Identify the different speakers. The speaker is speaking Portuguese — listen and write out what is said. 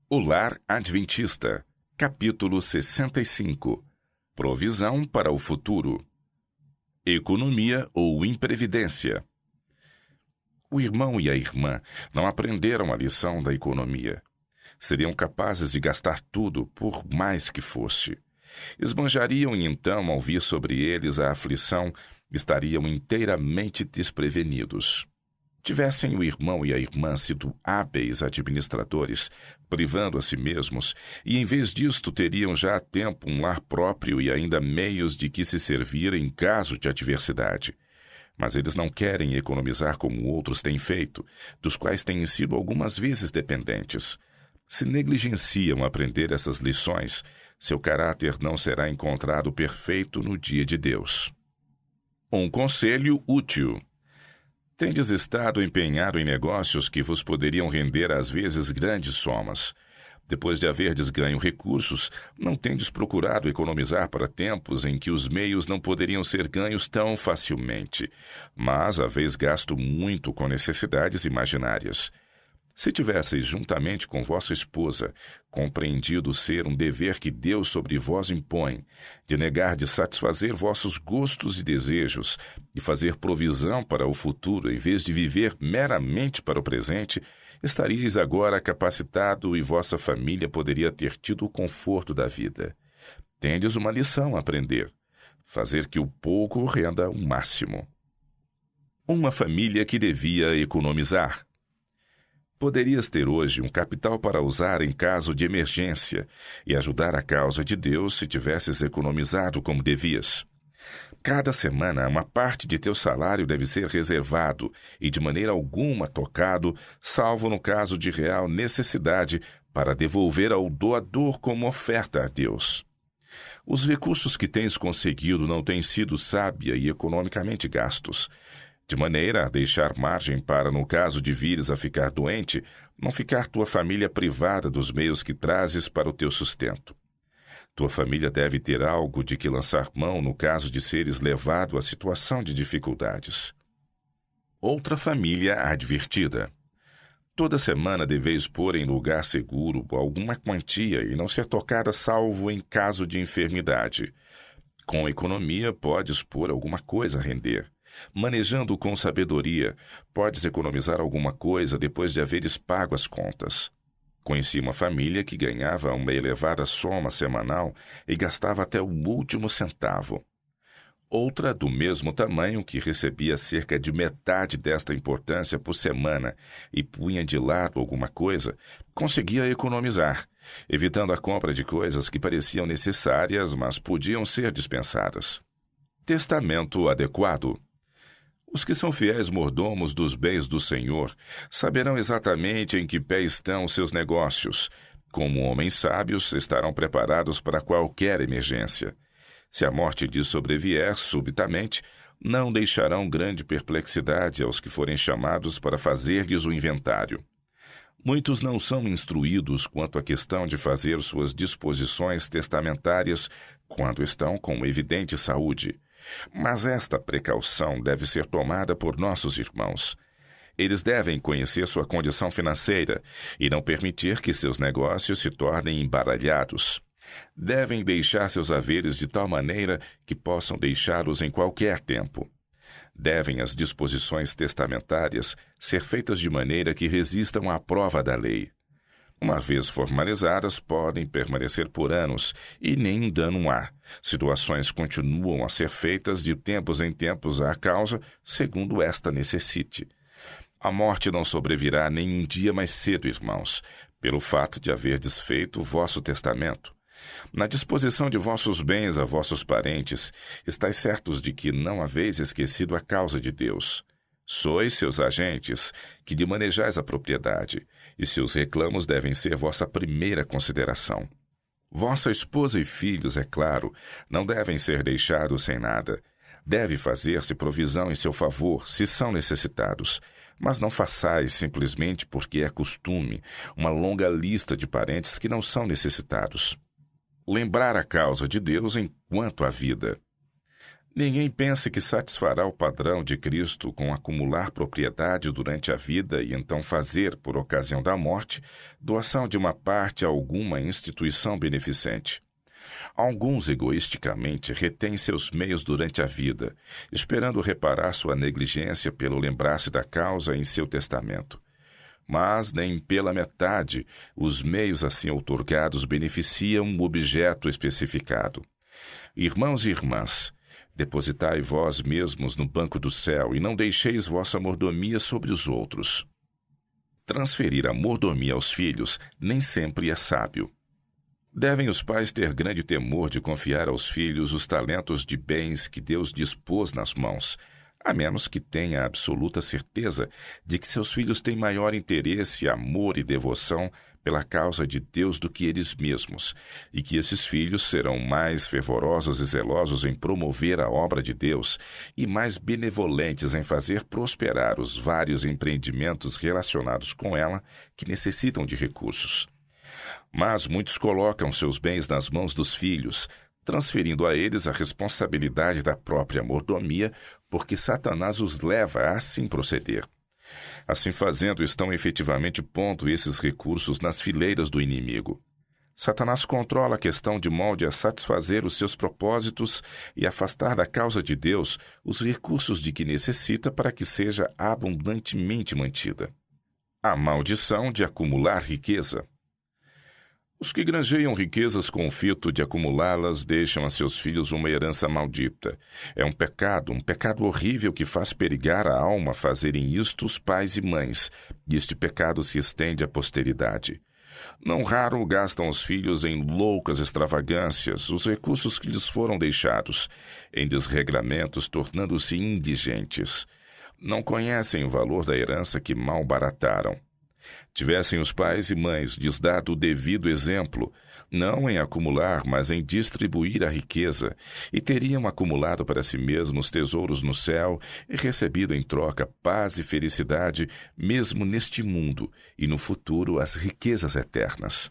Speaker 1: O Lar Adventista, capítulo 65. Provisão para o futuro. Economia ou imprevidência. O irmão e a irmã não aprenderam a lição da economia. Seriam capazes de gastar tudo, por mais que fosse. Esbanjariam e então, ao vir sobre eles a aflição, estariam inteiramente desprevenidos. Tivessem o irmão e a irmã sido hábeis administradores, privando a si mesmos, e em vez disto teriam já há tempo um lar próprio e ainda meios de que se servir em caso de adversidade. Mas eles não querem economizar como outros têm feito, dos quais têm sido algumas vezes dependentes. Se negligenciam aprender essas lições, seu caráter não será encontrado perfeito no dia de Deus. Um conselho útil. Tendes estado empenhado em negócios que vos poderiam render às vezes grandes somas. Depois de haverdes ganho recursos, não tendes procurado economizar para tempos em que os meios não poderiam ser ganhos tão facilmente, mas haveis gasto muito com necessidades imaginárias. Se tivesseis, juntamente com vossa esposa, compreendido ser um dever que Deus sobre vós impõe, de negar de satisfazer vossos gostos e desejos, e fazer provisão para o futuro em vez de viver meramente para o presente, estaríeis agora capacitado e vossa família poderia ter tido o conforto da vida. Tendes uma lição a aprender: fazer que o pouco renda o máximo. Uma família que devia economizar. Poderias ter hoje um capital para usar em caso de emergência e ajudar a causa de Deus se tivesses economizado como devias. Cada semana, uma parte de teu salário deve ser reservado e de maneira alguma tocado, salvo no caso de real necessidade, para devolver ao doador como oferta a Deus. Os recursos que tens conseguido não têm sido sábia e economicamente gastos, de maneira a deixar margem para, no caso de vires a ficar doente, não ficar tua família privada dos meios que trazes para o teu sustento. Tua família deve ter algo de que lançar mão no caso de seres levado à situação de dificuldades. Outra família advertida. Toda semana deveis pôr em lugar seguro alguma quantia e não ser tocada salvo em caso de enfermidade. Com economia podes pôr alguma coisa a render. Manejando com sabedoria, podes economizar alguma coisa depois de haveres pago as contas. Conheci uma família que ganhava uma elevada soma semanal e gastava até o último centavo. Outra, do mesmo tamanho, que recebia cerca de metade desta importância por semana e punha de lado alguma coisa, conseguia economizar, evitando a compra de coisas que pareciam necessárias, mas podiam ser dispensadas. Testamento adequado. Os que são fiéis mordomos dos bens do Senhor saberão exatamente em que pé estão seus negócios. Como homens sábios, estarão preparados para qualquer emergência. Se a morte lhes sobrevier subitamente, não deixarão grande perplexidade aos que forem chamados para fazer-lhes o inventário. Muitos não são instruídos quanto à questão de fazer suas disposições testamentárias quando estão com evidente saúde. Mas esta precaução deve ser tomada por nossos irmãos. Eles devem conhecer sua condição financeira e não permitir que seus negócios se tornem embaralhados. Devem deixar seus haveres de tal maneira que possam deixá-los em qualquer tempo. Devem as disposições testamentárias ser feitas de maneira que resistam à prova da lei. Uma vez formalizadas, podem permanecer por anos e nem dano há. Situações continuam a ser feitas de tempos em tempos à causa, segundo esta necessite. A morte não sobrevirá nem um dia mais cedo, irmãos, pelo fato de haver desfeito o vosso testamento. Na disposição de vossos bens a vossos parentes, estais certos de que não haveis esquecido a causa de Deus. Sois seus agentes, que lhe manejais a propriedade, e seus reclamos devem ser vossa primeira consideração. Vossa esposa e filhos, é claro, não devem ser deixados sem nada. Deve fazer-se provisão em seu favor, se são necessitados, mas não façais simplesmente porque é costume uma longa lista de parentes que não são necessitados. Lembrar a causa de Deus enquanto há vida. Ninguém pense que satisfará o padrão de Cristo com acumular propriedade durante a vida e então fazer, por ocasião da morte, doação de uma parte a alguma instituição beneficente. Alguns, egoisticamente, retêm seus meios durante a vida, esperando reparar sua negligência pelo lembrar-se da causa em seu testamento. Mas nem pela metade os meios assim outorgados beneficiam o objeto especificado. Irmãos e irmãs, depositai vós mesmos no banco do céu e não deixeis vossa mordomia sobre os outros. Transferir a mordomia aos filhos nem sempre é sábio. Devem os pais ter grande temor de confiar aos filhos os talentos de bens que Deus dispôs nas mãos, a menos que tenha a absoluta certeza de que seus filhos têm maior interesse, amor e devoção pela causa de Deus do que eles mesmos, e que esses filhos serão mais fervorosos e zelosos em promover a obra de Deus e mais benevolentes em fazer prosperar os vários empreendimentos relacionados com ela que necessitam de recursos. Mas muitos colocam seus bens nas mãos dos filhos, transferindo a eles a responsabilidade da própria mordomia, porque Satanás os leva a assim proceder. Assim fazendo, estão efetivamente pondo esses recursos nas fileiras do inimigo. Satanás controla a questão de modo a satisfazer os seus propósitos e afastar da causa de Deus os recursos de que necessita para que seja abundantemente mantida. A maldição de acumular riqueza. Os que granjeiam riquezas com o fito de acumulá-las deixam a seus filhos uma herança maldita. É um pecado horrível que faz perigar a alma fazerem isto os pais e mães, e este pecado se estende à posteridade. Não raro gastam os filhos em loucas extravagâncias os recursos que lhes foram deixados, em desregramentos, tornando-se indigentes. Não conhecem o valor da herança que malbarataram. Tivessem os pais e mães lhes dado o devido exemplo, não em acumular, mas em distribuir a riqueza, e teriam acumulado para si mesmos tesouros no céu e recebido em troca paz e felicidade, mesmo neste mundo, e no futuro as riquezas eternas.